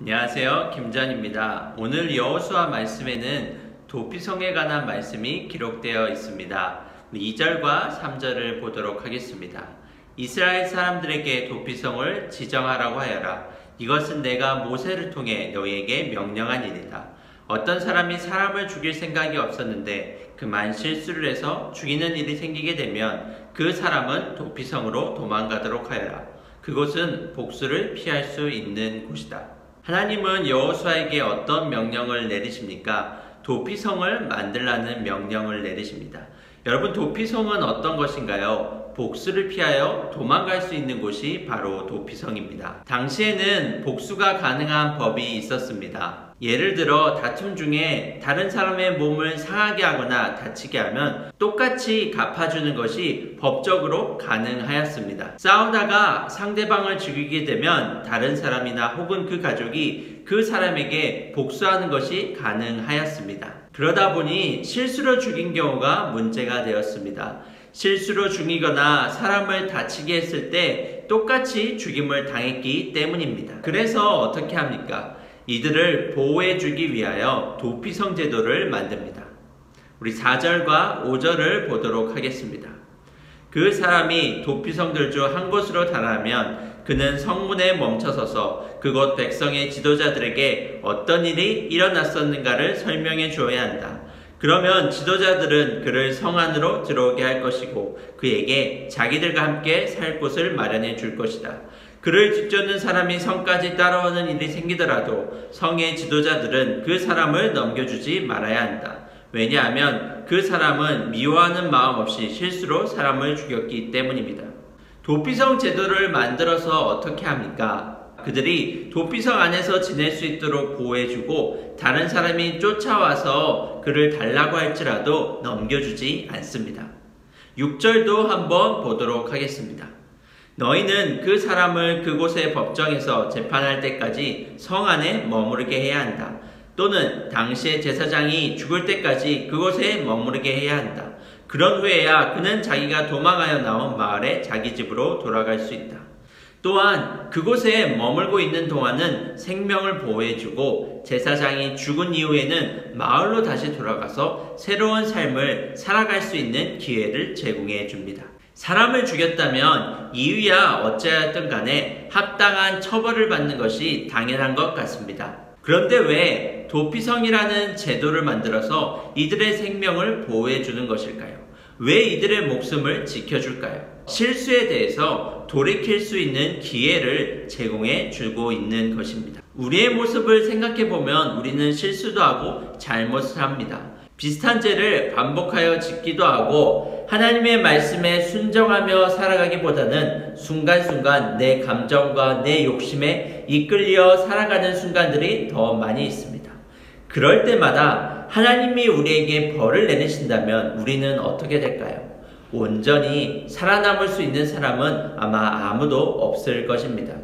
안녕하세요, 김전입니다. 오늘 여호수아 말씀에는 도피성에 관한 말씀이 기록되어 있습니다. 2절과 3절을 보도록 하겠습니다. 이스라엘 사람들에게 도피성을 지정하라고 하여라. 이것은 내가 모세를 통해 너희에게 명령한 일이다. 어떤 사람이 사람을 죽일 생각이 없었는데 그만 실수를 해서 죽이는 일이 생기게 되면 그 사람은 도피성으로 도망가도록 하여라. 그곳은 복수를 피할 수 있는 곳이다. 하나님은 여호수아에게 어떤 명령을 내리십니까? 도피성을 만들라는 명령을 내리십니다. 여러분, 도피성은 어떤 것인가요? 복수를 피하여 도망갈 수 있는 곳이 바로 도피성입니다. 당시에는 복수가 가능한 법이 있었습니다. 예를 들어 다툼 중에 다른 사람의 몸을 상하게 하거나 다치게 하면 똑같이 갚아주는 것이 법적으로 가능하였습니다. 싸우다가 상대방을 죽이게 되면 다른 사람이나 혹은 그 가족이 그 사람에게 복수하는 것이 가능하였습니다. 그러다 보니 실수로 죽인 경우가 문제가 되었습니다. 실수로 죽이거나 사람을 다치게 했을 때 똑같이 죽임을 당했기 때문입니다. 그래서 어떻게 합니까? 이들을 보호해주기 위하여 도피성 제도를 만듭니다. 우리 4절과 5절을 보도록 하겠습니다. 그 사람이 도피성들 중 한 곳으로 달하면 그는 성문에 멈춰서서 그곳 백성의 지도자들에게 어떤 일이 일어났었는가를 설명해 주어야 한다. 그러면 지도자들은 그를 성 안으로 들어오게 할 것이고 그에게 자기들과 함께 살 곳을 마련해 줄 것이다. 그를 뒤쫓는 사람이 성까지 따라오는 일이 생기더라도 성의 지도자들은 그 사람을 넘겨주지 말아야 한다. 왜냐하면 그 사람은 미워하는 마음 없이 실수로 사람을 죽였기 때문입니다. 도피성 제도를 만들어서 어떻게 합니까? 그들이 도피성 안에서 지낼 수 있도록 보호해주고 다른 사람이 쫓아와서 그를 달라고 할지라도 넘겨주지 않습니다. 6절도 한번 보도록 하겠습니다. 너희는 그 사람을 그곳의 법정에서 재판할 때까지 성 안에 머무르게 해야 한다. 또는 당시의 제사장이 죽을 때까지 그곳에 머무르게 해야 한다. 그런 후에야 그는 자기가 도망하여 나온 마을에 자기 집으로 돌아갈 수 있다. 또한 그곳에 머물고 있는 동안은 생명을 보호해주고 제사장이 죽은 이후에는 마을로 다시 돌아가서 새로운 삶을 살아갈 수 있는 기회를 제공해 줍니다. 사람을 죽였다면 이유야 어찌하였든 간에 합당한 처벌을 받는 것이 당연한 것 같습니다. 그런데 왜 도피성이라는 제도를 만들어서 이들의 생명을 보호해 주는 것일까요? 왜 이들의 목숨을 지켜줄까요? 실수에 대해서 돌이킬 수 있는 기회를 제공해 주고 있는 것입니다. 우리의 모습을 생각해 보면 우리는 실수도 하고 잘못을 합니다. 비슷한 죄를 반복하여 짓기도 하고 하나님의 말씀에 순종하며 살아가기보다는 순간순간 내 감정과 내 욕심에 이끌려 살아가는 순간들이 더 많이 있습니다. 그럴 때마다 하나님이 우리에게 벌을 내리신다면 우리는 어떻게 될까요? 온전히 살아남을 수 있는 사람은 아마 아무도 없을 것입니다.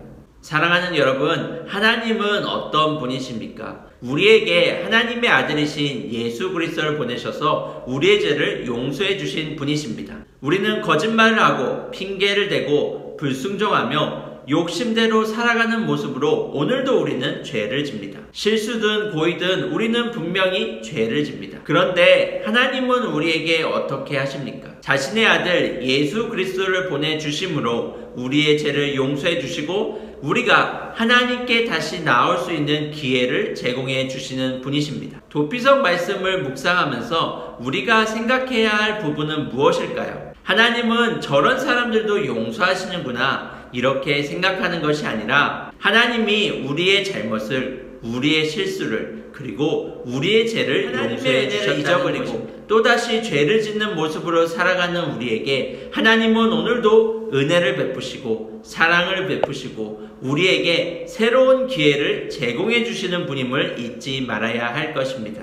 사랑하는 여러분, 하나님은 어떤 분이십니까? 우리에게 하나님의 아들이신 예수 그리스도를 보내셔서 우리의 죄를 용서해 주신 분이십니다. 우리는 거짓말을 하고 핑계를 대고 불순종하며 욕심대로 살아가는 모습으로 오늘도 우리는 죄를 집니다. 실수든 고의든 우리는 분명히 죄를 집니다. 그런데 하나님은 우리에게 어떻게 하십니까? 자신의 아들 예수 그리스도를 보내주심으로 우리의 죄를 용서해 주시고 우리가 하나님께 다시 나올 수 있는 기회를 제공해 주시는 분이십니다. 도피성 말씀을 묵상하면서 우리가 생각해야 할 부분은 무엇일까요? 하나님은 저런 사람들도 용서하시는구나 이렇게 생각하는 것이 아니라 하나님이 우리의 잘못을, 우리의 실수를, 그리고 우리의 죄를 용서해 주셨다는 것입니다. 또다시 죄를 짓는 모습으로 살아가는 우리에게 하나님은 오늘도 은혜를 베푸시고 사랑을 베푸시고 우리에게 새로운 기회를 제공해 주시는 분임을 잊지 말아야 할 것입니다.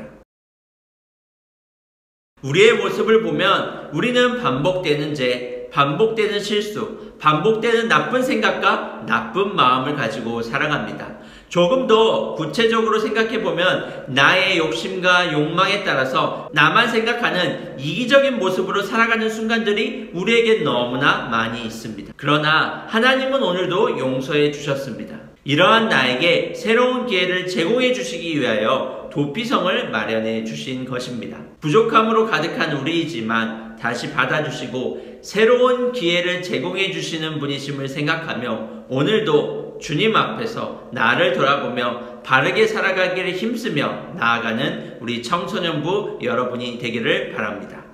우리의 모습을 보면 우리는 반복되는 죄, 반복되는 실수, 반복되는 나쁜 생각과 나쁜 마음을 가지고 살아갑니다. 조금 더 구체적으로 생각해보면 나의 욕심과 욕망에 따라서 나만 생각하는 이기적인 모습으로 살아가는 순간들이 우리에게 너무나 많이 있습니다. 그러나 하나님은 오늘도 용서해 주셨습니다. 이러한 나에게 새로운 기회를 제공해 주시기 위하여 도피성을 마련해 주신 것입니다. 부족함으로 가득한 우리이지만 다시 받아주시고 새로운 기회를 제공해 주시는 분이심을 생각하며 오늘도 주님 앞에서 나를 돌아보며 바르게 살아가기를 힘쓰며 나아가는 우리 청소년부 여러분이 되기를 바랍니다.